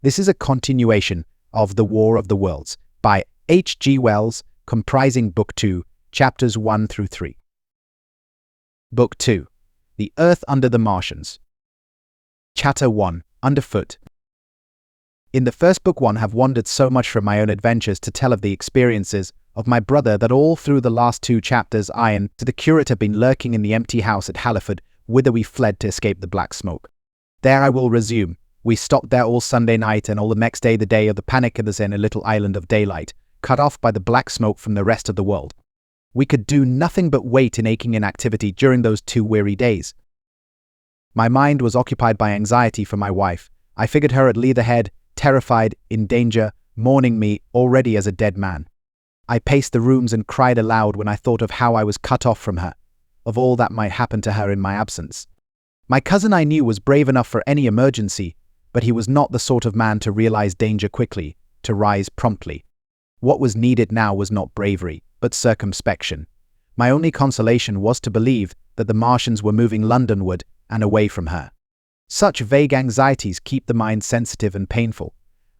This is a continuation of The War of the Worlds by H.G. Wells, comprising Book 2, Chapters 1 through 3. Book 2, The Earth Under the Martians. Chapter 1, Underfoot. In the first book, I have wandered so much from my own adventures to tell of the experiences of my brother that all through the last 2 chapters I and the curate have been lurking in the empty house at Halliford, whither we fled to escape the black smoke. There I will resume. We stopped there all Sunday night and all the next day, the day of the panic, in a little island of daylight, cut off by the black smoke from the rest of the world. We could do nothing but wait in aching inactivity during those 2 weary days. My mind was occupied by anxiety for my wife. I figured her at Leatherhead, terrified, in danger, mourning me already as a dead man. I paced the rooms and cried aloud when I thought of how I was cut off from her, of all that might happen to her in my absence. My cousin, I knew, was brave enough for any emergency, but he was not the sort of man to realize danger quickly, to rise promptly. What was needed now was not bravery, but circumspection. My only consolation was to believe that the Martians were moving Londonward and away from her. Such vague anxieties keep the mind sensitive and painful.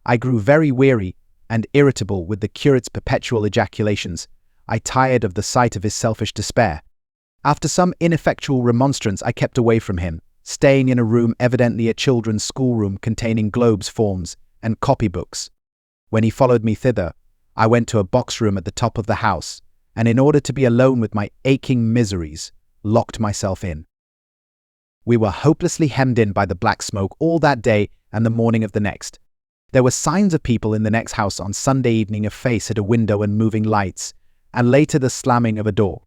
I grew very weary and irritable with the curate's perpetual ejaculations. I tired of the sight of his selfish despair. After some ineffectual remonstrance, I kept away from him, staying in a room evidently a children's schoolroom containing globes, forms, and copybooks. When he followed me thither, I went to a box room at the top of the house, and in order to be alone with my aching miseries, locked myself in. We were hopelessly hemmed in by the black smoke all that day and the morning of the next. There were signs of people in the next house on Sunday evening, a face at a window and moving lights, and later the slamming of a door.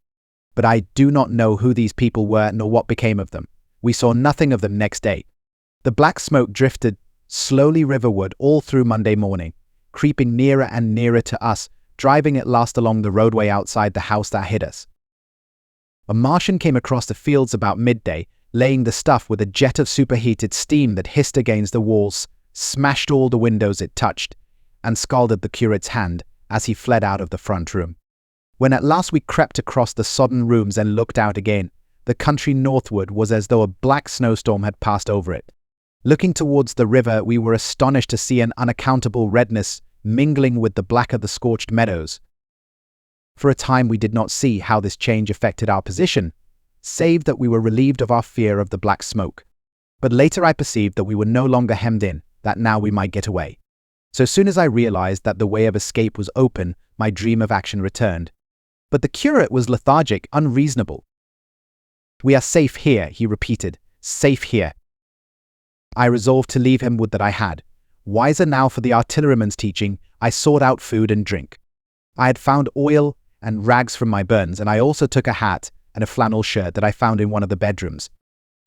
But I do not know who these people were nor what became of them. We saw nothing of them next day. The black smoke drifted slowly riverward all through Monday morning, creeping nearer and nearer to us, driving at last along the roadway outside the house that hid us. A Martian came across the fields about midday, laying the stuff with a jet of superheated steam that hissed against the walls, smashed all the windows it touched, and scalded the curate's hand as he fled out of the front room. When at last we crept across the sodden rooms and looked out again, the country northward was as though a black snowstorm had passed over it. Looking towards the river, we were astonished to see an unaccountable redness mingling with the black of the scorched meadows. For a time we did not see how this change affected our position, save that we were relieved of our fear of the black smoke. But later I perceived that we were no longer hemmed in, that now we might get away. So soon as I realized that the way of escape was open, my dream of action returned. But the curate was lethargic, unreasonable. "We are safe here," he repeated, "safe here." I resolved to leave him would that I had. Wiser now for the artilleryman's teaching, I sought out food and drink. I had found oil and rags from my burns, and I also took a hat and a flannel shirt that I found in one of the bedrooms.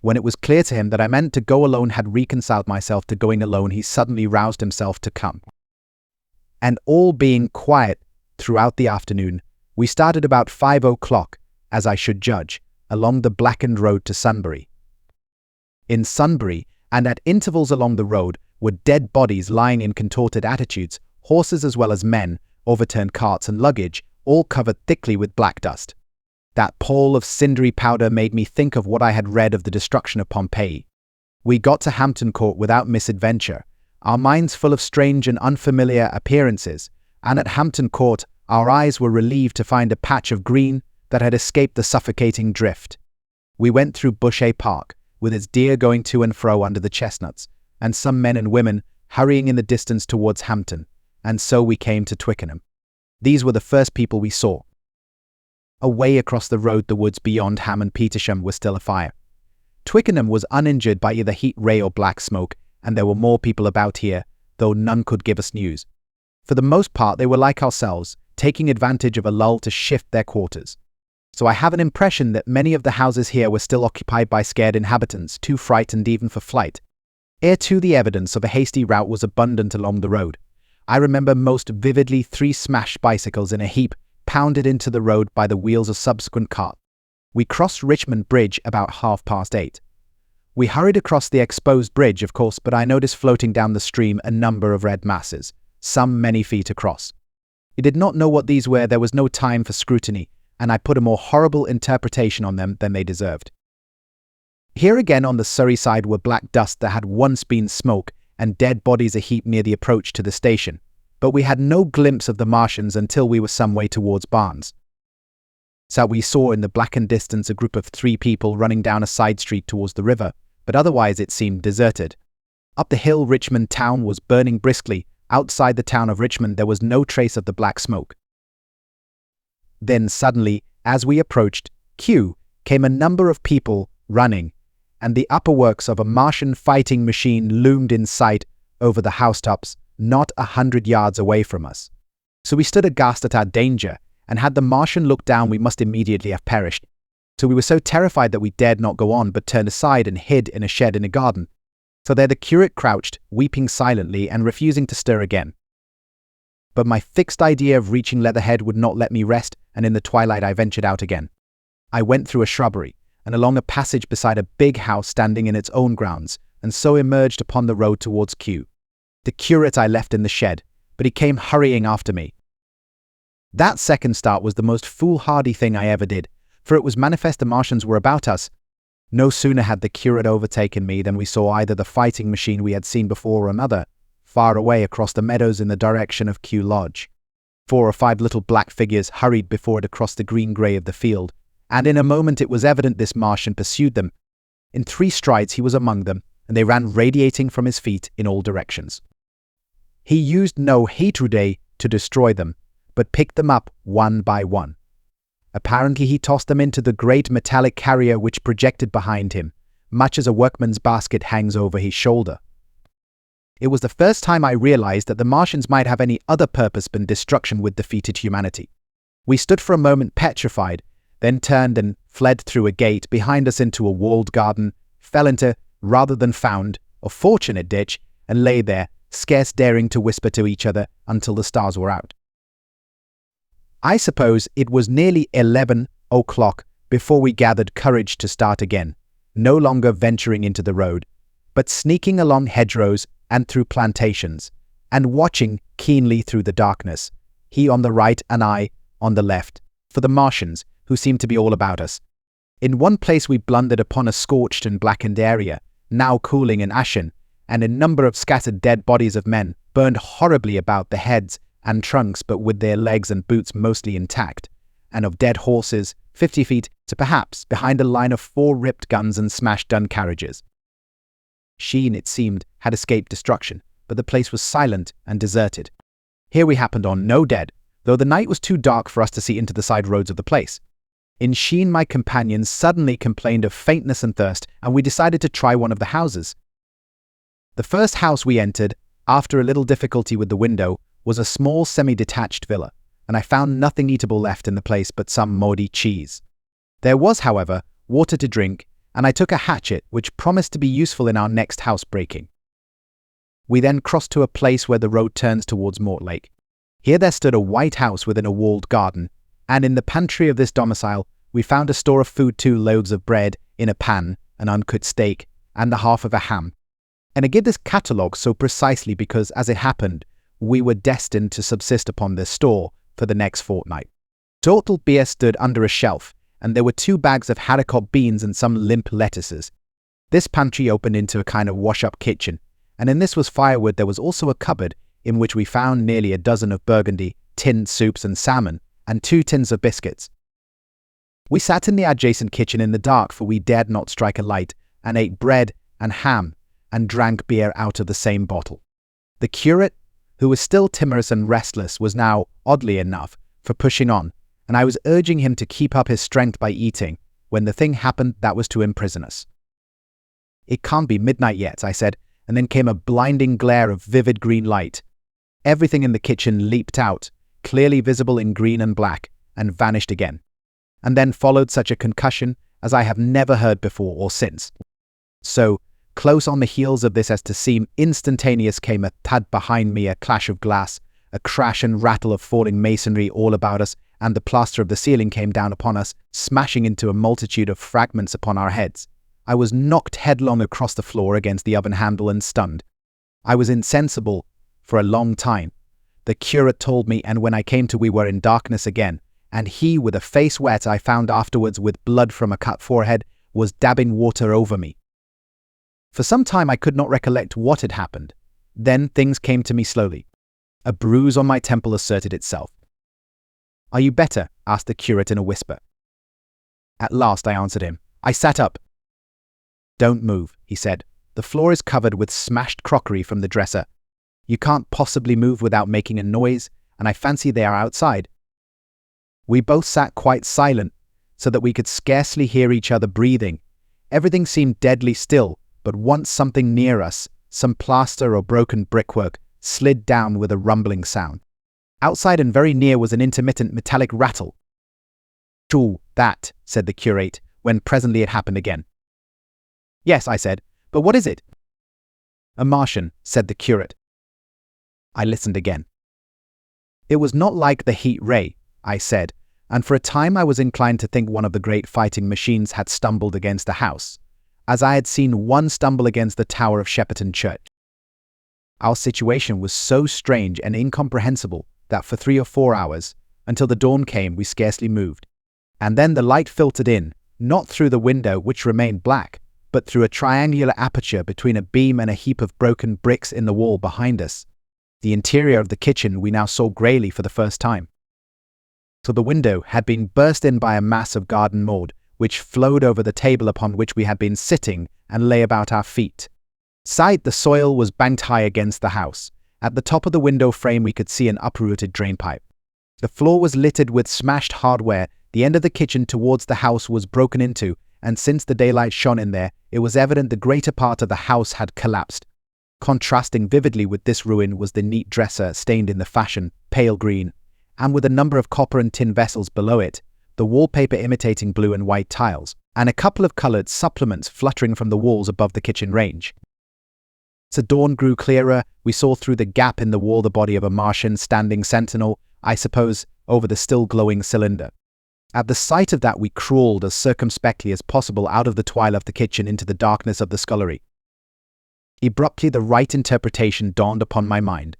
When it was clear to him that I meant to go alone, had reconciled myself to going alone, he suddenly roused himself to come. And all being quiet throughout the afternoon, we started about 5 o'clock, as I should judge, along the blackened road to Sunbury. In Sunbury, and at intervals along the road, were dead bodies lying in contorted attitudes, horses as well as men, overturned carts and luggage, all covered thickly with black dust. That pall of cindery powder made me think of what I had read of the destruction of Pompeii. We got to Hampton Court without misadventure, our minds full of strange and unfamiliar appearances, and at Hampton Court our eyes were relieved to find a patch of green that had escaped the suffocating drift. We went through Bushay Park, with its deer going to and fro under the chestnuts, and some men and women hurrying in the distance towards Hampton, and so we came to Twickenham. These were the first people we saw. Away across the road, the woods beyond Ham and Petersham were still afire. Twickenham was uninjured by either heat ray or black smoke, and there were more people about here, though none could give us news. For the most part they were like ourselves, taking advantage of a lull to shift their quarters. So I have an impression that many of the houses here were still occupied by scared inhabitants, too frightened even for flight. Ere to the evidence of a hasty rout was abundant along the road. I remember most vividly 3 smashed bicycles in a heap, pounded into the road by the wheels of subsequent cart. We crossed Richmond Bridge about 8:30. We hurried across the exposed bridge, of course, but I noticed floating down the stream a number of red masses, some many feet across. I did not know what these were. There was no time for scrutiny, and I put a more horrible interpretation on them than they deserved. Here again on the Surrey side were black dust that had once been smoke, and dead bodies a heap near the approach to the station, but we had no glimpse of the Martians until we were some way towards Barnes. So we saw in the blackened distance a group of 3 people running down a side street towards the river, but otherwise it seemed deserted. Up the hill, Richmond town was burning briskly. Outside the town of Richmond there was no trace of the black smoke. Then suddenly, as we approached Q, came a number of people running, and the upper works of a Martian fighting machine loomed in sight over the housetops, not 100 yards away from us. So we stood aghast at our danger, and had the Martian looked down we must immediately have perished. So we were so terrified that we dared not go on, but turned aside and hid in a shed in a garden. So there the curate crouched, weeping silently and refusing to stir again. But my fixed idea of reaching Leatherhead would not let me rest, and in the twilight I ventured out again. I went through a shrubbery, and along a passage beside a big house standing in its own grounds, and so emerged upon the road towards Kew. The curate I left in the shed, but he came hurrying after me. That second start was the most foolhardy thing I ever did, for it was manifest the Martians were about us. No sooner had the curate overtaken me than we saw either the fighting machine we had seen before or another, far away across the meadows in the direction of Kew Lodge. 4 or 5 little black figures hurried before it across the green-grey of the field, and in a moment it was evident this Martian pursued them. In 3 strides he was among them, and they ran radiating from his feet in all directions. He used no Hatrude to destroy them, but picked them up one by one. Apparently he tossed them into the great metallic carrier which projected behind him, much as a workman's basket hangs over his shoulder. It was the first time I realized that the Martians might have any other purpose than destruction with defeated humanity. We stood for a moment petrified, then turned and fled through a gate behind us into a walled garden, fell into, rather than found, a fortunate ditch, and lay there, scarce daring to whisper to each other until the stars were out. I suppose it was nearly 11 o'clock before we gathered courage to start again, no longer venturing into the road, but sneaking along hedgerows and through plantations, and watching keenly through the darkness, he on the right and I on the left, for the Martians, who seemed to be all about us. In one place we blundered upon a scorched and blackened area, now cooling and ashen, and a number of scattered dead bodies of men, burned horribly about the heads and trunks but with their legs and boots mostly intact, and of dead horses, 50 feet to perhaps behind a line of 4 ripped guns and smashed dun carriages. Sheen, it seemed, had escaped destruction, but the place was silent and deserted. Here we happened on no dead, though the night was too dark for us to see into the side roads of the place. In Sheen my companions suddenly complained of faintness and thirst, and we decided to try one of the houses. The first house we entered, after a little difficulty with the window, was a small semi-detached villa, and I found nothing eatable left in the place but some mouldy cheese. There was, however, water to drink, and I took a hatchet which promised to be useful in our next house-breaking. We then crossed to a place where the road turns towards Mortlake. Here there stood a white house within a walled garden, and in the pantry of this domicile we found a store of food, 2 loaves of bread in a pan, an uncut steak, and the half of a ham. And I give this catalogue so precisely because, as it happened, we were destined to subsist upon this store for the next fortnight. Total beer stood under a shelf, and there were 2 bags of haricot beans and some limp lettuces. This pantry opened into a kind of wash-up kitchen, and in this was firewood. There was also a cupboard in which we found nearly a dozen of burgundy, tinned soups and salmon, and 2 tins of biscuits. We sat in the adjacent kitchen in the dark, for we dared not strike a light, and ate bread and ham, and drank beer out of the same bottle. The curate, who was still timorous and restless, was now, oddly enough, for pushing on, and I was urging him to keep up his strength by eating, when the thing happened that was to imprison us. "It can't be midnight yet," I said, and then came a blinding glare of vivid green light. Everything in the kitchen leaped out, clearly visible in green and black, and vanished again. And then followed such a concussion as I have never heard before or since. So, close on the heels of this as to seem instantaneous came a thud behind me, a clash of glass, a crash and rattle of falling masonry all about us, and the plaster of the ceiling came down upon us, smashing into a multitude of fragments upon our heads. I was knocked headlong across the floor against the oven handle and stunned. I was insensible for a long time. The curate told me, and when I came to we were in darkness again, and he, with a face wet I found afterwards with blood from a cut forehead, was dabbing water over me. For some time I could not recollect what had happened, Then things came to me slowly. A bruise on my temple asserted itself. "Are you better?" asked the curate in a whisper. At last I answered him. I sat up. "Don't move," he said. "The floor is covered with smashed crockery from the dresser. You can't possibly move without making a noise, and I fancy they are outside." We both sat quite silent, so that we could scarcely hear each other breathing. Everything seemed deadly still, but once something near us, some plaster or broken brickwork, slid down with a rumbling sound. Outside and very near was an intermittent metallic rattle. "Shoo, that," said the curate, when presently it happened again. "Yes," I said, "but what is it?" "A Martian," said the curate. I listened again. "It was not like the heat ray," I said, and for a time I was inclined to think one of the great fighting machines had stumbled against the house, as I had seen one stumble against the tower of Shepperton Church. Our situation was so strange and incomprehensible that for 3 or 4 hours, until the dawn came, we scarcely moved. And then the light filtered in, not through the window, which remained black, but through a triangular aperture between a beam and a heap of broken bricks in the wall behind us. The interior of the kitchen we now saw greyly for the first time. So the window had been burst in by a mass of garden mould, which flowed over the table upon which we had been sitting and lay about our feet. Side the soil was banked high against the house. At the top of the window frame we could see an uprooted drainpipe. The floor was littered with smashed hardware. The end of the kitchen towards the house was broken into, and since the daylight shone in there, it was evident the greater part of the house had collapsed. Contrasting vividly with this ruin was the neat dresser stained in the fashion, pale green, and with a number of copper and tin vessels below it, the wallpaper imitating blue and white tiles, and a couple of coloured supplements fluttering from the walls above the kitchen range. As the dawn grew clearer, we saw through the gap in the wall the body of a Martian standing sentinel, I suppose, over the still glowing cylinder. At the sight of that we crawled as circumspectly as possible out of the twilight of the kitchen into the darkness of the scullery. Abruptly the right interpretation dawned upon my mind.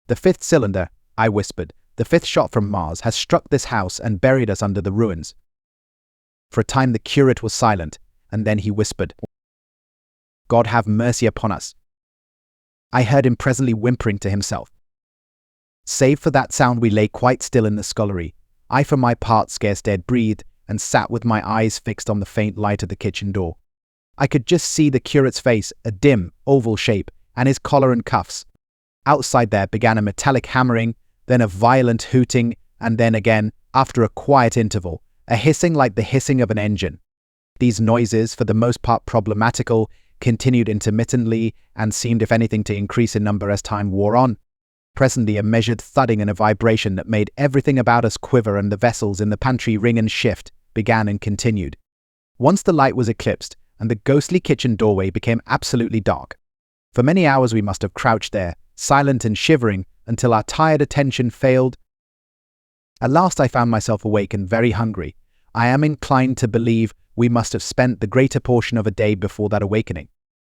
"The 5th cylinder," I whispered, "the 5th shot from Mars has struck this house and buried us under the ruins." For a time the curate was silent, and then he whispered, "God have mercy upon us." I heard him presently whimpering to himself. Save for that sound we lay quite still in the scullery. I for my part scarce dared breathe, and sat with my eyes fixed on the faint light of the kitchen door. I could just see the curate's face, a dim, oval shape, and his collar and cuffs. Outside there began a metallic hammering, then a violent hooting, and then again, after a quiet interval, a hissing like the hissing of an engine. These noises, for the most part problematical, continued intermittently and seemed, if anything, to increase in number as time wore on. Presently a measured thudding and a vibration that made everything about us quiver and the vessels in the pantry ring and shift began and continued. Once the light was eclipsed, and the ghostly kitchen doorway became absolutely dark. For many hours we must have crouched there, silent and shivering, until our tired attention failed. At last I found myself awake and very hungry. I am inclined to believe we must have spent the greater portion of a day before that awakening.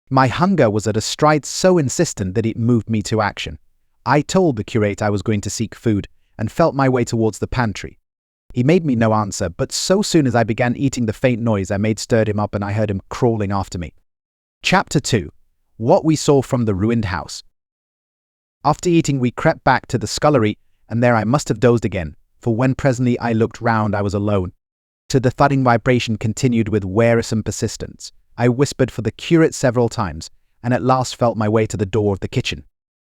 My hunger was at a stride so insistent that it moved me to action. I told the curate I was going to seek food, and felt my way towards the pantry. He made me no answer, but so soon as I began eating, the faint noise I made stirred him up, and I heard him crawling after me. Chapter 2. What we saw from the ruined house. After eating we crept back to the scullery, and there I must have dozed again, for when presently I looked round I was alone. So the thudding vibration continued with wearisome persistence. I whispered for the curate several times, and at last felt my way to the door of the kitchen.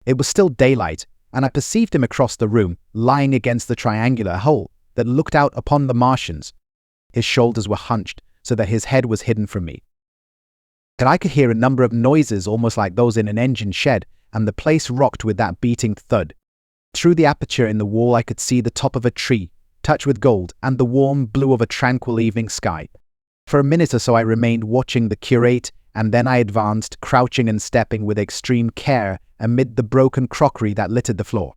It was still daylight, and I perceived him across the room, lying against the triangular hole that looked out upon the Martians. His shoulders were hunched, so that his head was hidden from me. And I could hear a number of noises almost like those in an engine shed, and the place rocked with that beating thud. Through the aperture in the wall I could see the top of a tree, touched with gold, and the warm blue of a tranquil evening sky. For a minute or so I remained watching the curate, and then I advanced, crouching and stepping with extreme care amid the broken crockery that littered the floor.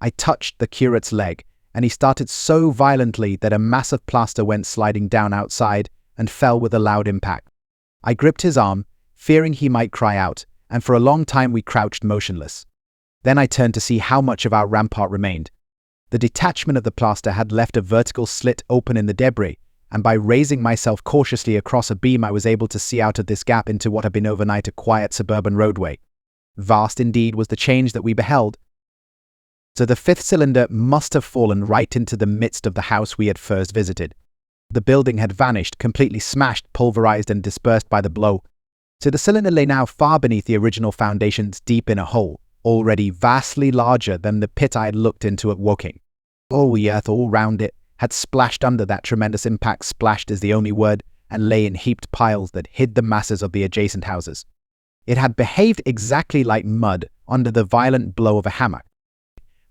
I touched the curate's leg, and he started so violently that a mass of plaster went sliding down outside and fell with a loud impact. I gripped his arm, fearing he might cry out, and for a long time we crouched motionless. Then I turned to see how much of our rampart remained. The detachment of the plaster had left a vertical slit open in the debris, and by raising myself cautiously across a beam I was able to see out of this gap into what had been overnight a quiet suburban roadway. Vast indeed was the change that we beheld. So the fifth cylinder must have fallen right into the midst of the house we had first visited. The building had vanished, completely smashed, pulverized, and dispersed by the blow. So the cylinder lay now far beneath the original foundations, deep in a hole, already vastly larger than the pit I had looked into at Woking. All the earth all round it had splashed under that tremendous impact. Splashed is the only word, and lay in heaped piles that hid the masses of the adjacent houses. It had behaved exactly like mud under the violent blow of a hammer.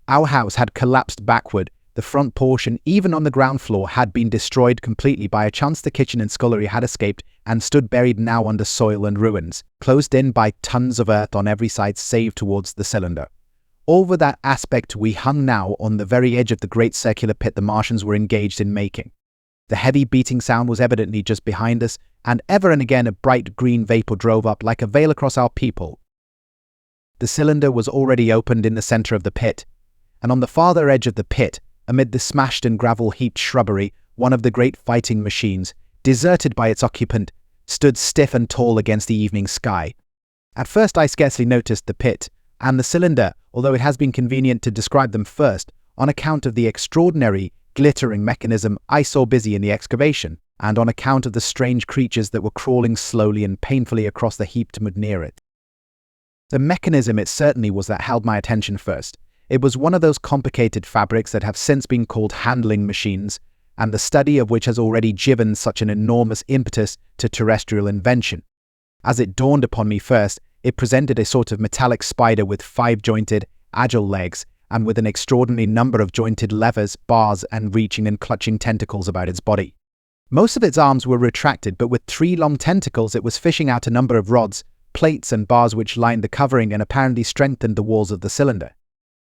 Our house had collapsed backward. The front portion, even on the ground floor, had been destroyed completely. By a chance the kitchen and scullery had escaped and stood buried now under soil and ruins, closed in by tons of earth on every side save towards the cylinder. Over that aspect we hung now on the very edge of the great circular pit the Martians were engaged in making. The heavy beating sound was evidently just behind us, and ever and again a bright green vapor drove up like a veil across our people. The cylinder was already opened in the center of the pit, and on the farther edge of the pit, amid the smashed and gravel-heaped shrubbery, one of the great fighting machines, deserted by its occupant, stood stiff and tall against the evening sky. At first I scarcely noticed the pit and the cylinder, although it has been convenient to describe them first, on account of the extraordinary, glittering mechanism I saw busy in the excavation, and on account of the strange creatures that were crawling slowly and painfully across the heaped mud near it. The mechanism it certainly was that held my attention first. It was one of those complicated fabrics that have since been called handling machines, and the study of which has already given such an enormous impetus to terrestrial invention. As it dawned upon me first, it presented a sort of metallic spider with 5-jointed, agile legs, and with an extraordinary number of jointed levers, bars, and reaching and clutching tentacles about its body. Most of its arms were retracted, but with 3 long tentacles it was fishing out a number of rods, plates, and bars which lined the covering and apparently strengthened the walls of the cylinder.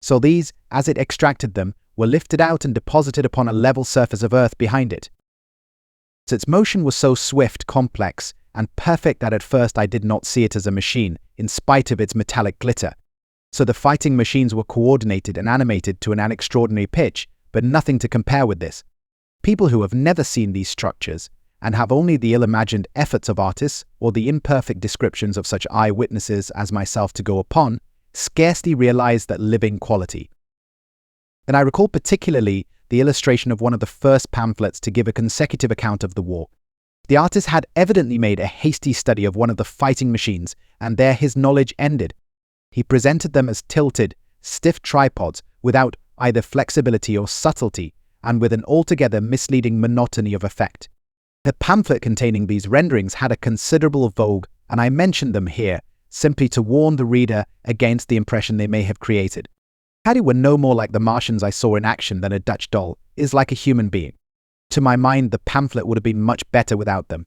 So these, as it extracted them, were lifted out and deposited upon a level surface of earth behind it. Its motion was so swift, complex, and perfect that at first I did not see it as a machine, in spite of its metallic glitter. So the fighting machines were coordinated and animated to an extraordinary pitch, but nothing to compare with this. People who have never seen these structures, and have only the ill-imagined efforts of artists or the imperfect descriptions of such eyewitnesses as myself to go upon, scarcely realize that living quality. And I recall particularly the illustration of one of the first pamphlets to give a consecutive account of the war. The artist had evidently made a hasty study of one of the fighting machines, and there his knowledge ended. He presented them as tilted, stiff tripods without either flexibility or subtlety, and with an altogether misleading monotony of effect. The pamphlet containing these renderings had a considerable vogue, and I mention them here simply to warn the reader against the impression they may have created. Paddy were no more like the Martians I saw in action than a Dutch doll is like a human being. To my mind, the pamphlet would have been much better without them.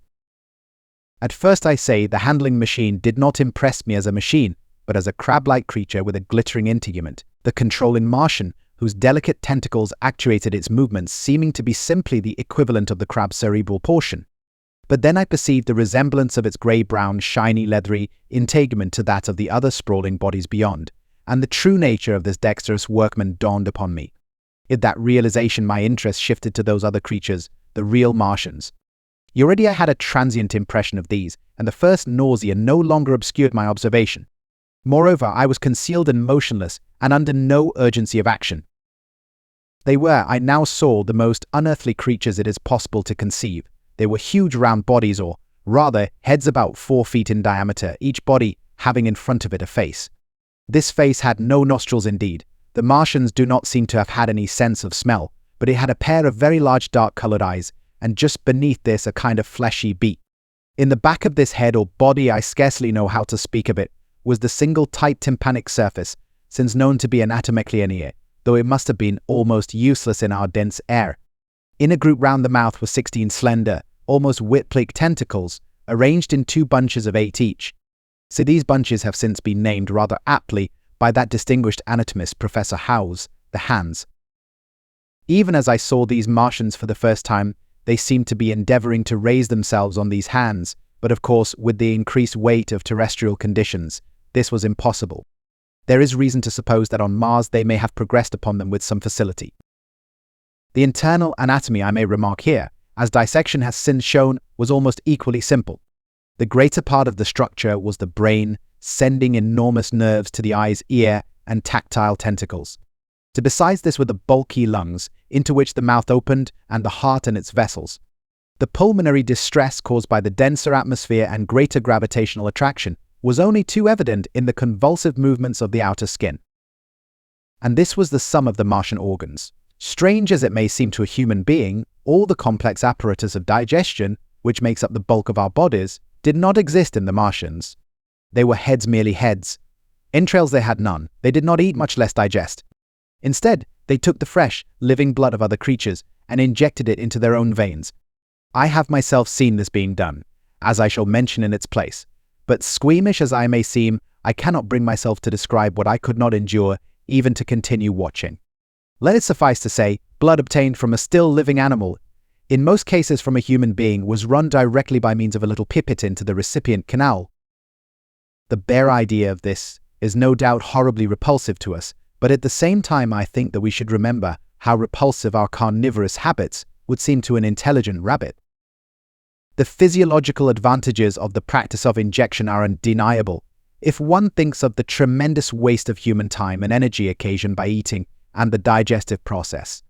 At first I say the handling machine did not impress me as a machine, but as a crab-like creature with a glittering integument, the controlling Martian, whose delicate tentacles actuated its movements, seeming to be simply the equivalent of the crab's cerebral portion. But then I perceived the resemblance of its grey-brown, shiny, leathery integument to that of the other sprawling bodies beyond, and the true nature of this dexterous workman dawned upon me. In that realization my interest shifted to those other creatures, the real Martians. Already I had a transient impression of these, and the first nausea no longer obscured my observation. Moreover, I was concealed and motionless, and under no urgency of action. They were, I now saw, the most unearthly creatures it is possible to conceive. They were huge round bodies, or rather, heads about 4 feet in diameter, each body having in front of it a face. This face had no nostrils indeed. The Martians do not seem to have had any sense of smell, but it had a pair of very large dark-colored eyes, and just beneath this a kind of fleshy beak. In the back of this head or body, I scarcely know how to speak of it, was the single tight tympanic surface, since known to be anatomically an ear, though it must have been almost useless in our dense air. In a group round the mouth were 16 slender, almost whip-like tentacles, arranged in 2 bunches of 8 each. So these bunches have since been named rather aptly by that distinguished anatomist Professor Howes, the hands. Even as I saw these Martians for the first time, they seemed to be endeavoring to raise themselves on these hands, but of course with the increased weight of terrestrial conditions, this was impossible. There is reason to suppose that on Mars they may have progressed upon them with some facility. The internal anatomy, I may remark here, as dissection has since shown, was almost equally simple. The greater part of the structure was the brain, sending enormous nerves to the eyes, ear, and tactile tentacles. So besides this were the bulky lungs, into which the mouth opened, and the heart and its vessels. The pulmonary distress caused by the denser atmosphere and greater gravitational attraction was only too evident in the convulsive movements of the outer skin. And this was the sum of the Martian organs. Strange as it may seem to a human being, all the complex apparatus of digestion, which makes up the bulk of our bodies, did not exist in the Martians. They were heads, merely heads. Entrails they had none. They did not eat, much less digest. Instead, they took the fresh, living blood of other creatures and injected it into their own veins. I have myself seen this being done, as I shall mention in its place. But squeamish as I may seem, I cannot bring myself to describe what I could not endure, even to continue watching. Let it suffice to say, blood obtained from a still living animal, in most cases from a human being, was run directly by means of a little pipette into the recipient canal. The bare idea of this is no doubt horribly repulsive to us, but at the same time I think that we should remember how repulsive our carnivorous habits would seem to an intelligent rabbit. The physiological advantages of the practice of injection are undeniable, if one thinks of the tremendous waste of human time and energy occasioned by eating and the digestive process.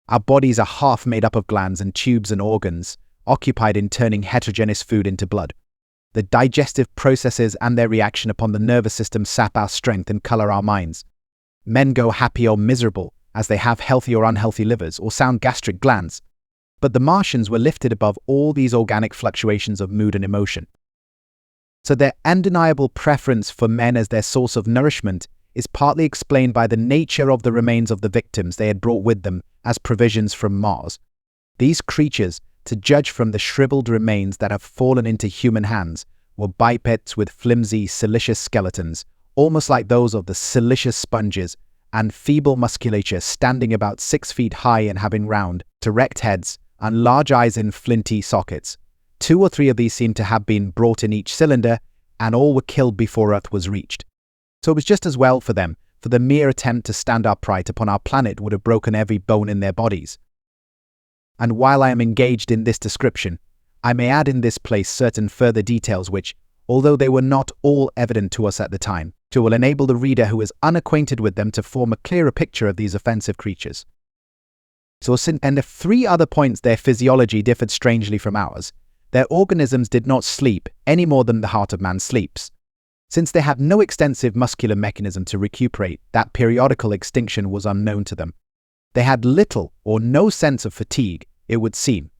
Our bodies are half made up of glands and tubes and organs, occupied in turning heterogeneous food into blood. The digestive processes and their reaction upon the nervous system sap our strength and color our minds. Men go happy or miserable as they have healthy or unhealthy livers or sound gastric glands. But the Martians were lifted above all these organic fluctuations of mood and emotion. So their undeniable preference for men as their source of nourishment is partly explained by the nature of the remains of the victims they had brought with them as provisions from Mars. These creatures, to judge from the shriveled remains that have fallen into human hands, were bipeds with flimsy, siliceous skeletons, almost like those of the siliceous sponges, and feeble musculature standing about 6 feet high and having round, erect heads, and large eyes in flinty sockets. 2 or 3 of these seemed to have been brought in each cylinder, and all were killed before Earth was reached. So it was just as well for them, for the mere attempt to stand upright upon our planet would have broken every bone in their bodies. And while I am engaged in this description, I may add in this place certain further details which, although they were not all evident to us at the time, will enable the reader who is unacquainted with them to form a clearer picture of these offensive creatures. And if 3 other points their physiology differed strangely from ours, their organisms did not sleep any more than the heart of man sleeps. Since they have no extensive muscular mechanism to recuperate, that periodical extinction was unknown to them. They had little or no sense of fatigue, it would seem.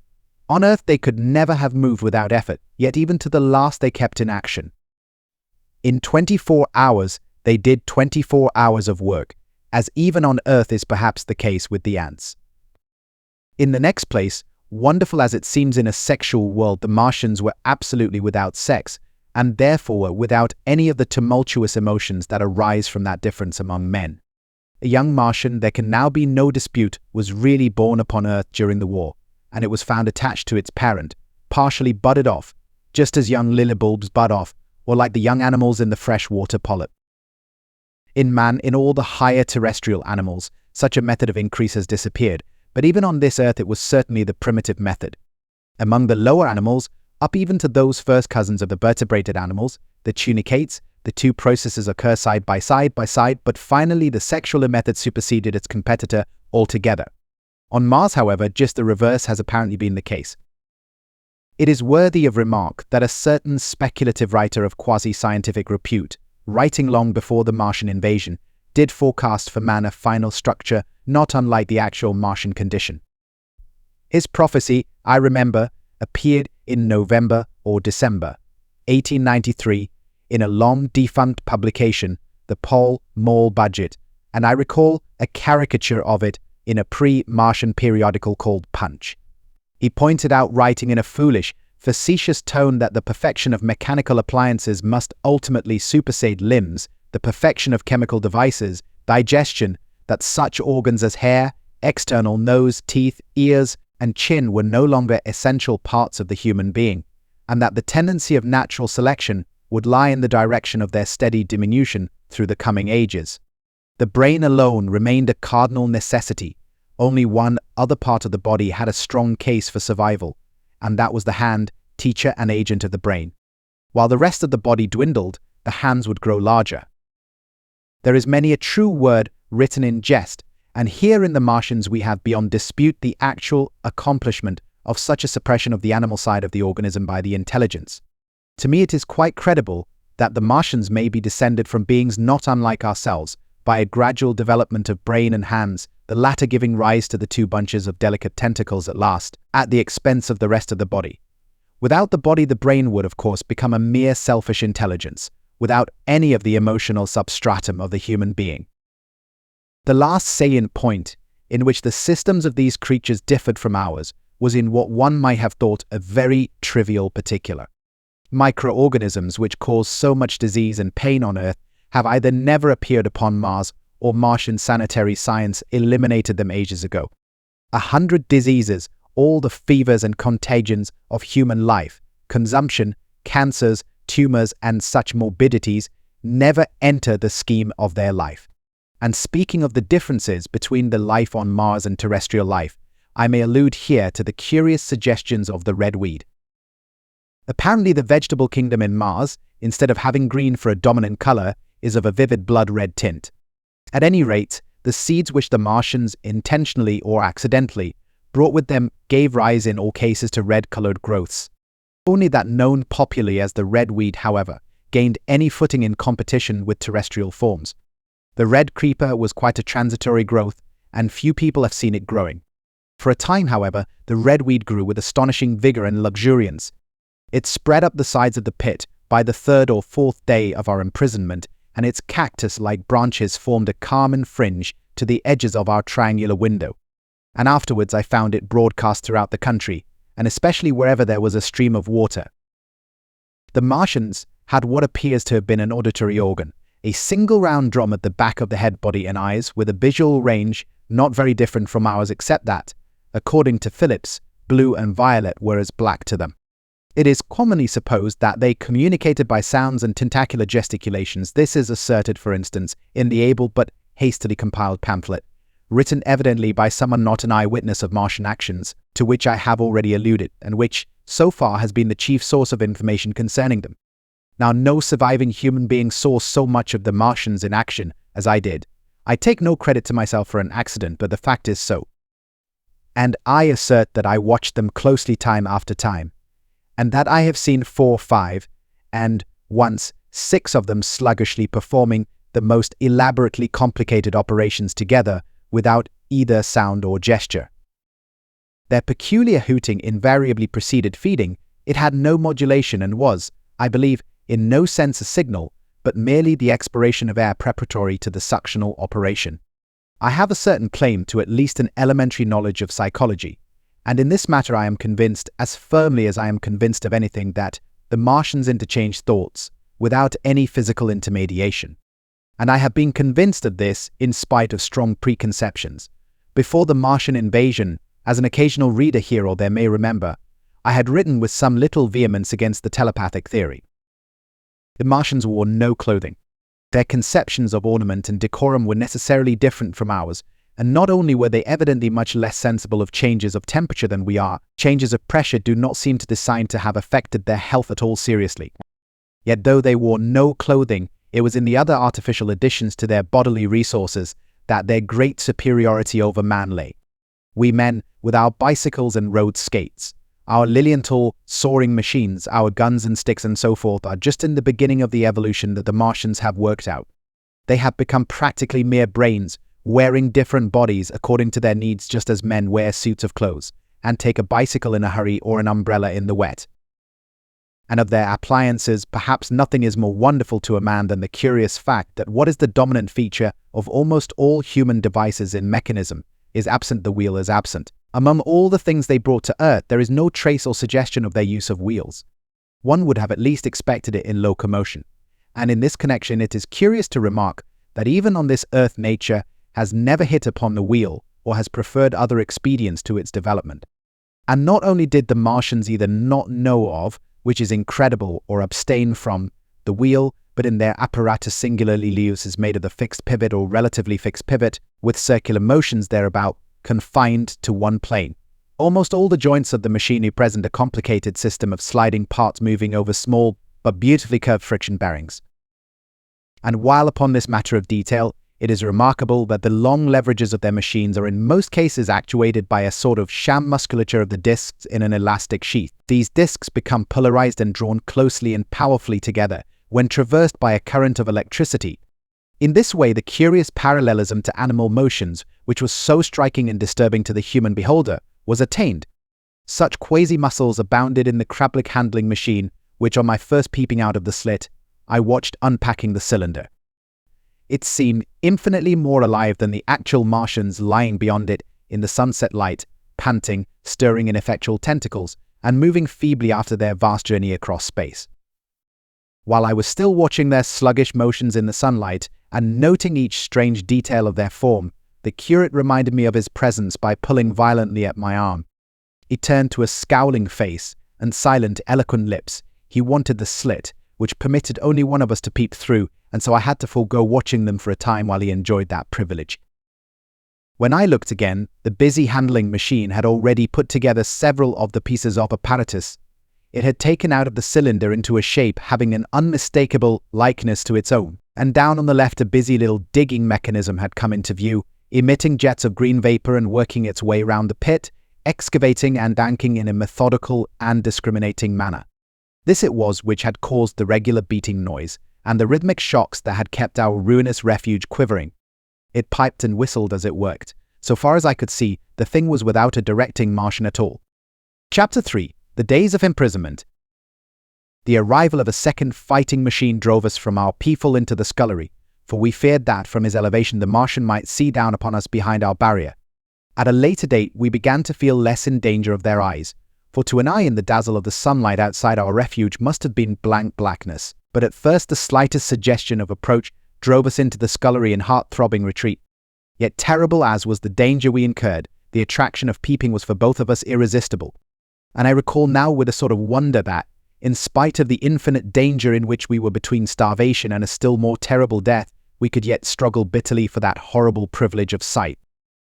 On Earth they could never have moved without effort, yet even to the last they kept in action. In 24 hours, they did 24 hours of work, as even on Earth is perhaps the case with the ants. In the next place, wonderful as it seems in a sexual world, the Martians were absolutely without sex, and therefore without any of the tumultuous emotions that arise from that difference among men. A young Martian, there can now be no dispute, was really born upon Earth during the war, and it was found attached to its parent, partially budded off, just as young lily bulbs bud off, or like the young animals in the freshwater polyp. In man, in all the higher terrestrial animals, such a method of increase has disappeared, but even on this Earth it was certainly the primitive method. Among the lower animals, up even to those first cousins of the vertebrated animals, the tunicates, the 2 processes occur side by side, but finally the sexual method superseded its competitor altogether. On Mars, however, just the reverse has apparently been the case. It is worthy of remark that a certain speculative writer of quasi-scientific repute, writing long before the Martian invasion, did forecast for man a final structure not unlike the actual Martian condition. His prophecy, I remember, appeared in November or December 1893 in a long-defunct publication, the Pall Mall Budget, and I recall a caricature of it in a pre-Martian periodical called Punch. He pointed out, writing in a foolish, facetious tone, that the perfection of mechanical appliances must ultimately supersede limbs, the perfection of chemical devices, digestion, that such organs as hair, external nose, teeth, ears, and chin were no longer essential parts of the human being, and that the tendency of natural selection would lie in the direction of their steady diminution through the coming ages. The brain alone remained a cardinal necessity. Only one other part of the body had a strong case for survival, and that was the hand, teacher and agent of the brain. While the rest of the body dwindled, the hands would grow larger. There is many a true word written in jest, and here in the Martians we have beyond dispute the actual accomplishment of such a suppression of the animal side of the organism by the intelligence. To me it is quite credible that the Martians may be descended from beings not unlike ourselves, by a gradual development of brain and hands, the latter giving rise to the two bunches of delicate tentacles at last, at the expense of the rest of the body. Without the body, the brain would, of course, become a mere selfish intelligence, without any of the emotional substratum of the human being. The last salient point in which the systems of these creatures differed from ours was in what one might have thought a very trivial particular. Microorganisms which cause so much disease and pain on Earth have either never appeared upon Mars or Martian sanitary science eliminated them ages ago. 100 diseases, all the fevers and contagions of human life, consumption, cancers, tumors, and such morbidities never enter the scheme of their life. And speaking of the differences between the life on Mars and terrestrial life, I may allude here to the curious suggestions of the red weed. Apparently the vegetable kingdom in Mars, instead of having green for a dominant color, is of a vivid blood red tint. At any rate, the seeds which the Martians, intentionally or accidentally, brought with them gave rise in all cases to red-colored growths. Only that known popularly as the red weed, however, gained any footing in competition with terrestrial forms. The red creeper was quite a transitory growth, and few people have seen it growing. For a time, however, the red weed grew with astonishing vigor and luxuriance. It spread up the sides of the pit by the third or fourth day of our imprisonment, and its cactus-like branches formed a carmine fringe to the edges of our triangular window. And afterwards I found it broadcast throughout the country, and especially wherever there was a stream of water. The Martians had what appears to have been an auditory organ, a single round drum at the back of the head, body, and eyes, with a visual range not very different from ours, except that, according to Phillips, blue and violet were as black to them. It is commonly supposed that they communicated by sounds and tentacular gesticulations. This is asserted, for instance, in the able but hastily compiled pamphlet, written evidently by someone not an eyewitness of Martian actions, to which I have already alluded, and which, so far, has been the chief source of information concerning them. Now, no surviving human being saw so much of the Martians in action as I did. I take no credit to myself for an accident, but the fact is so. And I assert that I watched them closely time after time, and that I have seen 4, 5, and once 6 of them sluggishly performing the most elaborately complicated operations together without either sound or gesture. Their peculiar hooting invariably preceded feeding. It had no modulation and was, I believe, in no sense a signal, but merely the expiration of air preparatory to the suctional operation. I have a certain claim to at least an elementary knowledge of psychology, and in this matter I am convinced, as firmly as I am convinced of anything, that the Martians interchanged thoughts without any physical intermediation. And I have been convinced of this in spite of strong preconceptions. Before the Martian invasion, as an occasional reader here or there may remember, I had written with some little vehemence against the telepathic theory. The Martians wore no clothing. Their conceptions of ornament and decorum were necessarily different from ours, and not only were they evidently much less sensible of changes of temperature than we are, changes of pressure do not seem to the sign to have affected their health at all seriously. Yet though they wore no clothing, it was in the other artificial additions to their bodily resources that their great superiority over man lay. We men, with our bicycles and road skates, our Lilienthal soaring machines, our guns and sticks and so forth, are just in the beginning of the evolution that the Martians have worked out. They have become practically mere brains, wearing different bodies according to their needs, just as men wear suits of clothes, and take a bicycle in a hurry or an umbrella in the wet. And of their appliances, perhaps nothing is more wonderful to a man than the curious fact that what is the dominant feature of almost all human devices in mechanism is absent. The wheel is absent. Among all the things they brought to Earth, there is no trace or suggestion of their use of wheels. One would have at least expected it in locomotion. And in this connection, it is curious to remark that even on this Earth, nature has never hit upon the wheel or has preferred other expedients to its development. And not only did the Martians either not know of, which is incredible, or abstain from, the wheel, but in their apparatus singularly loose is made of the fixed pivot or relatively fixed pivot, with circular motions thereabout, confined to one plane. Almost all the joints of the machinery present a complicated system of sliding parts moving over small but beautifully curved friction bearings. And while upon this matter of detail, it is remarkable that the long leverages of their machines are in most cases actuated by a sort of sham musculature of the discs in an elastic sheath. These discs become polarized and drawn closely and powerfully together when traversed by a current of electricity. In this way, the curious parallelism to animal motions, which was so striking and disturbing to the human beholder, was attained. Such quasi-muscles abounded in the Krablick handling machine, which on my first peeping out of the slit, I watched unpacking the cylinder. It seemed infinitely more alive than the actual Martians lying beyond it in the sunset light, panting, stirring ineffectual tentacles, and moving feebly after their vast journey across space. While I was still watching their sluggish motions in the sunlight and noting each strange detail of their form, the curate reminded me of his presence by pulling violently at my arm. He turned to a scowling face and silent, eloquent lips. He wanted the slit, which permitted only one of us to peep through, and so I had to forego watching them for a time while he enjoyed that privilege. When I looked again, the busy handling machine had already put together several of the pieces of apparatus. It had taken out of the cylinder into a shape having an unmistakable likeness to its own, and down on the left a busy little digging mechanism had come into view, emitting jets of green vapor and working its way round the pit, excavating and anking in a methodical and discriminating manner. This it was which had caused the regular beating noise, and the rhythmic shocks that had kept our ruinous refuge quivering. It piped and whistled as it worked. So far as I could see, the thing was without a directing Martian at all. Chapter 3. The Days of Imprisonment. The arrival of a second fighting machine drove us from our peaful into the scullery, for we feared that, from his elevation, the Martian might see down upon us behind our barrier. At a later date, we began to feel less in danger of their eyes, for to an eye in the dazzle of the sunlight outside our refuge must have been blank blackness. But at first the slightest suggestion of approach drove us into the scullery in heart-throbbing retreat. Yet terrible as was the danger we incurred, the attraction of peeping was for both of us irresistible. And I recall now with a sort of wonder that, in spite of the infinite danger in which we were between starvation and a still more terrible death, we could yet struggle bitterly for that horrible privilege of sight.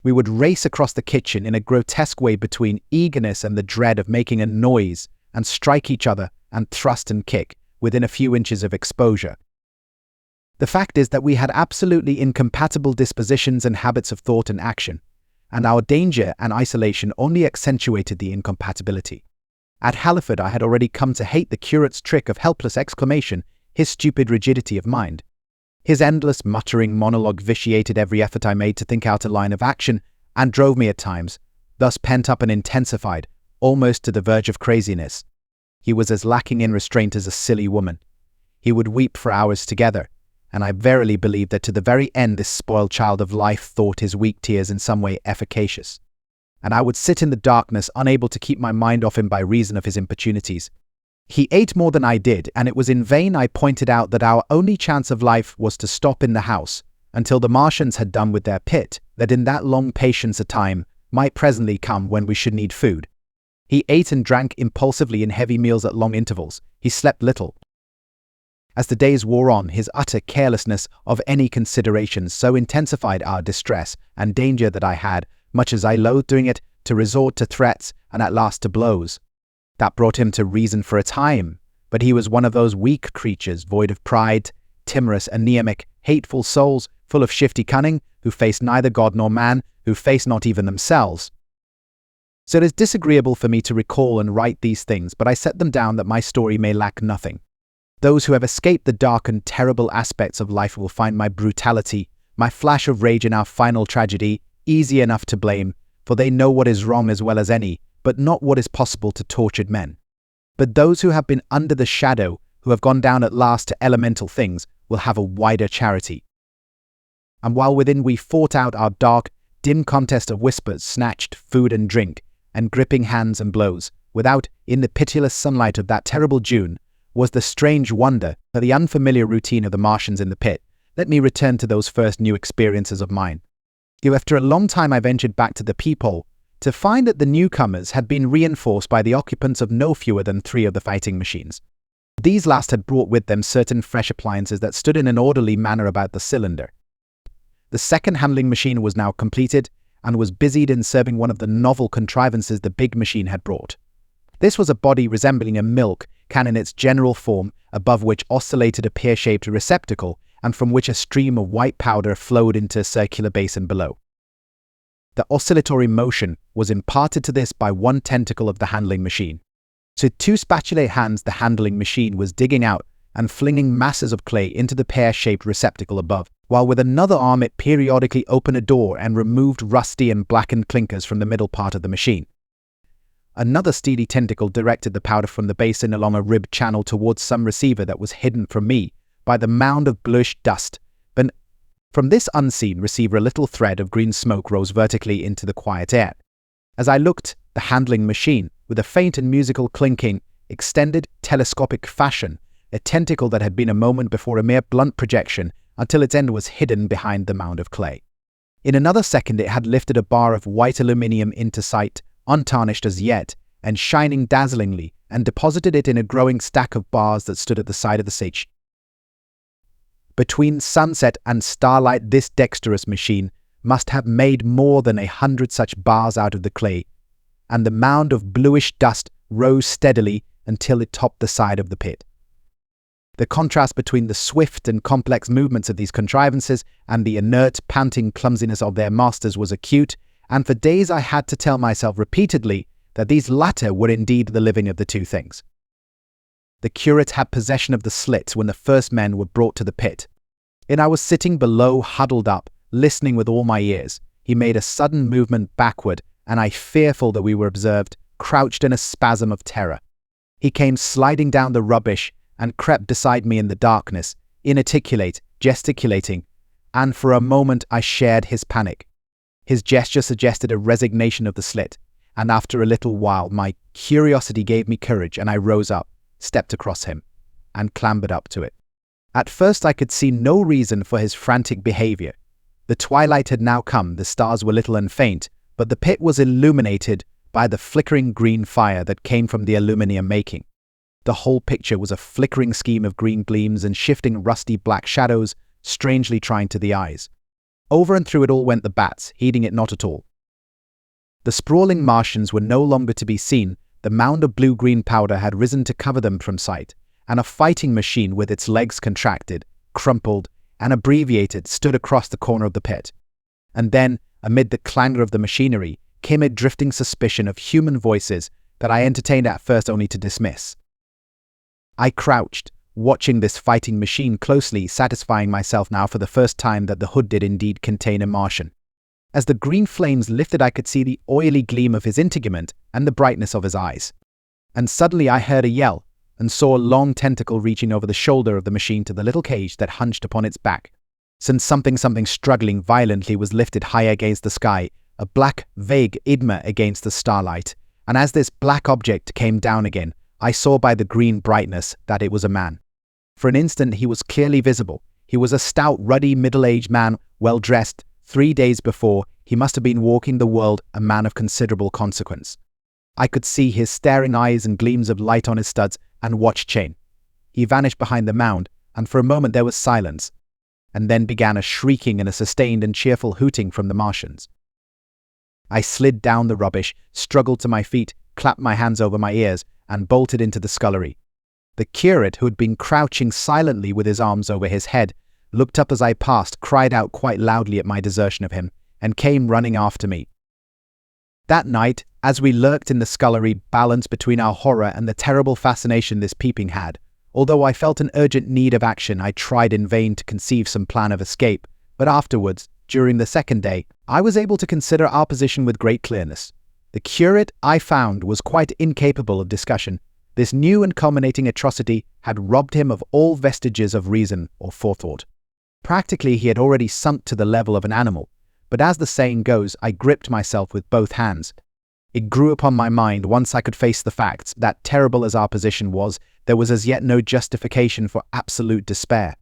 We would race across the kitchen in a grotesque way between eagerness and the dread of making a noise, and strike each other, and thrust and kick, within a few inches of exposure. The fact is that we had absolutely incompatible dispositions and habits of thought and action, and our danger and isolation only accentuated the incompatibility. At Halliford I had already come to hate the curate's trick of helpless exclamation, his stupid rigidity of mind. His endless muttering monologue vitiated every effort I made to think out a line of action, and drove me at times, thus pent up and intensified, almost to the verge of craziness. He was as lacking in restraint as a silly woman. He would weep for hours together, and I verily believe that to the very end this spoiled child of life thought his weak tears in some way efficacious. And I would sit in the darkness, unable to keep my mind off him by reason of his importunities. He ate more than I did, and it was in vain I pointed out that our only chance of life was to stop in the house, until the Martians had done with their pit, that in that long patience a time might presently come when we should need food. He ate and drank impulsively in heavy meals at long intervals. He slept little. As the days wore on, his utter carelessness of any considerations so intensified our distress and danger that I had, much as I loathed doing it, to resort to threats and at last to blows. That brought him to reason for a time, but he was one of those weak creatures, void of pride, timorous, anemic, hateful souls, full of shifty cunning, who face neither God nor man, who face not even themselves. So it is disagreeable for me to recall and write these things, but I set them down that my story may lack nothing. Those who have escaped the dark and terrible aspects of life will find my brutality, my flash of rage in our final tragedy, easy enough to blame, for they know what is wrong as well as any, but not what is possible to tortured men. But those who have been under the shadow, who have gone down at last to elemental things, will have a wider charity. And while within we fought out our dark, dim contest of whispers, snatched food and drink, and gripping hands and blows, without, in the pitiless sunlight of that terrible June, was the strange wonder of the unfamiliar routine of the Martians in the pit. Let me return to those first new experiences of mine. After a long time I ventured back to the peephole, to find that the newcomers had been reinforced by the occupants of no fewer than 3 of the fighting machines. These last had brought with them certain fresh appliances that stood in an orderly manner about the cylinder. The second handling machine was now completed, and was busied in serving one of the novel contrivances the big machine had brought. This was a body resembling a milk can in its general form, above which oscillated a pear-shaped receptacle, and from which a stream of white powder flowed into a circular basin below. The oscillatory motion was imparted to this by one tentacle of the handling machine. So with two spatulate hands, the handling machine was digging out and flinging masses of clay into the pear-shaped receptacle above, while with another arm it periodically opened a door and removed rusty and blackened clinkers from the middle part of the machine. Another steely tentacle directed the powder from the basin along a ribbed channel towards some receiver that was hidden from me by the mound of bluish dust. But from this unseen receiver, a little thread of green smoke rose vertically into the quiet air. As I looked, the handling machine, with a faint and musical clinking, extended telescopic fashion, a tentacle that had been a moment before a mere blunt projection until its end was hidden behind the mound of clay. In another second it had lifted a bar of white aluminium into sight, untarnished as yet, and shining dazzlingly, and deposited it in a growing stack of bars that stood at the side of the stage. Between sunset and starlight this dexterous machine must have made more than 100 such bars out of the clay, and the mound of bluish dust rose steadily until it topped the side of the pit. The contrast between the swift and complex movements of these contrivances and the inert, panting clumsiness of their masters was acute, and for days I had to tell myself repeatedly that these latter were indeed the living of the two things. The curate had possession of the slits when the first men were brought to the pit, and I was sitting below, huddled up, listening with all my ears. He made a sudden movement backward, and I, fearful that we were observed, crouched in a spasm of terror. He came sliding down the rubbish and crept beside me in the darkness, inarticulate, gesticulating, and for a moment I shared his panic. His gesture suggested a resignation of the slit, and after a little while my curiosity gave me courage, and I rose up, stepped across him, and clambered up to it. At first I could see no reason for his frantic behavior. The twilight had now come, the stars were little and faint, but the pit was illuminated by the flickering green fire that came from the aluminium making. The whole picture was a flickering scheme of green gleams and shifting rusty black shadows, strangely trying to the eyes. Over and through it all went the bats, heeding it not at all. The sprawling Martians were no longer to be seen. The mound of blue-green powder had risen to cover them from sight, and a fighting machine with its legs contracted, crumpled, and abbreviated stood across the corner of the pit. And then, amid the clangor of the machinery, came a drifting suspicion of human voices that I entertained at first only to dismiss. I crouched, watching this fighting machine closely, satisfying myself now for the first time that the hood did indeed contain a Martian. As the green flames lifted, I could see the oily gleam of his integument and the brightness of his eyes. And suddenly I heard a yell, and saw a long tentacle reaching over the shoulder of the machine to the little cage that hunched upon its back. Since something struggling violently was lifted high against the sky, a black, vague idma against the starlight, and as this black object came down again, I saw by the green brightness that it was a man. For an instant he was clearly visible. He was a stout, ruddy, middle-aged man, well-dressed. 3 days before, he must have been walking the world, a man of considerable consequence. I could see his staring eyes and gleams of light on his studs and watch chain. He vanished behind the mound, and for a moment there was silence, and then began a shrieking and a sustained and cheerful hooting from the Martians. I slid down the rubbish, struggled to my feet, clapped my hands over my ears, and bolted into the scullery. The curate, who had been crouching silently with his arms over his head, looked up as I passed, cried out quite loudly at my desertion of him, and came running after me. That night, as we lurked in the scullery, balanced between our horror and the terrible fascination this peeping had, although I felt an urgent need of action, I tried in vain to conceive some plan of escape, but afterwards, during the second day, I was able to consider our position with great clearness. The curate, I found, was quite incapable of discussion. This new and culminating atrocity had robbed him of all vestiges of reason or forethought. Practically, he had already sunk to the level of an animal, but as the saying goes, I gripped myself with both hands. It grew upon my mind once I could face the facts that, terrible as our position was, there was as yet no justification for absolute despair.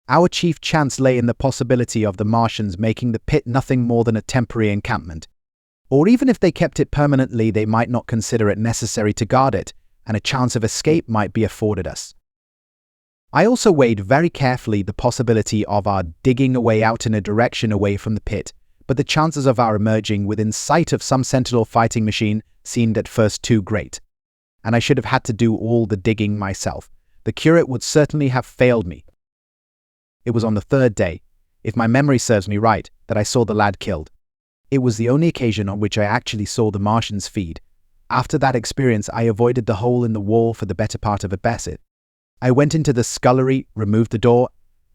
Our chief chance lay in the possibility of the Martians making the pit nothing more than a temporary encampment. Or even if they kept it permanently, they might not consider it necessary to guard it, and a chance of escape might be afforded us. I also weighed very carefully the possibility of our digging a way out in a direction away from the pit, but the chances of our emerging within sight of some sentinel fighting machine seemed at first too great, and I should have had to do all the digging myself. The curate would certainly have failed me. It was on the third day, if my memory serves me right, that I saw the lad killed. It was the only occasion on which I actually saw the Martians feed. After that experience, I avoided the hole in the wall for the better part of a besit. I went into the scullery, removed the door,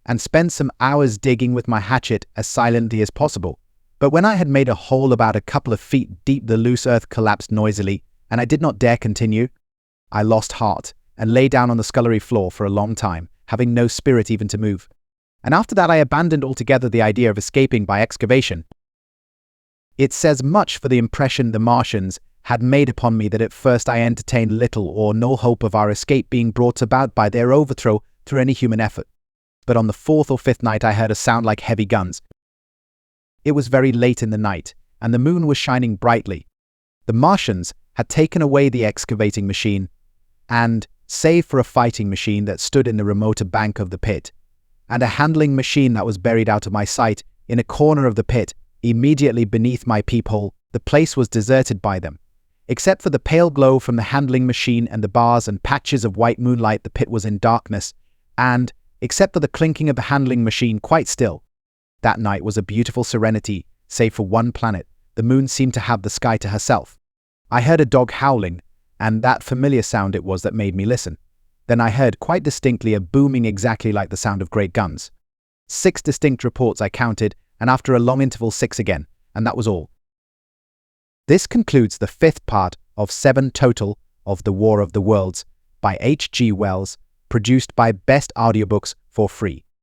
and spent some hours digging with my hatchet as silently as possible. But when I had made a hole about a couple of feet deep, the loose earth collapsed noisily, and I did not dare continue. I lost heart and lay down on the scullery floor for a long time, having no spirit even to move. And after that I abandoned altogether the idea of escaping by excavation. It says much for the impression the Martians had made upon me that at first I entertained little or no hope of our escape being brought about by their overthrow through any human effort. But on the fourth or fifth night I heard a sound like heavy guns. It was very late in the night, and the moon was shining brightly. The Martians had taken away the excavating machine, and, save for a fighting machine that stood in the remoter bank of the pit, and a handling machine that was buried out of my sight in a corner of the pit, immediately beneath my peephole, the place was deserted by them. Except for the pale glow from the handling machine and the bars and patches of white moonlight, the pit was in darkness, and, except for the clinking of the handling machine, quite still. That night was a beautiful serenity, save for one planet. The moon seemed to have the sky to herself. I heard a dog howling, and that familiar sound it was that made me listen. Then I heard quite distinctly a booming exactly like the sound of great guns. 6 distinct reports I counted, and after a long interval 6 again, and that was all. This concludes the 5th part of 7 total of The War of the Worlds by H.G. Wells, produced by Best Audiobooks for free.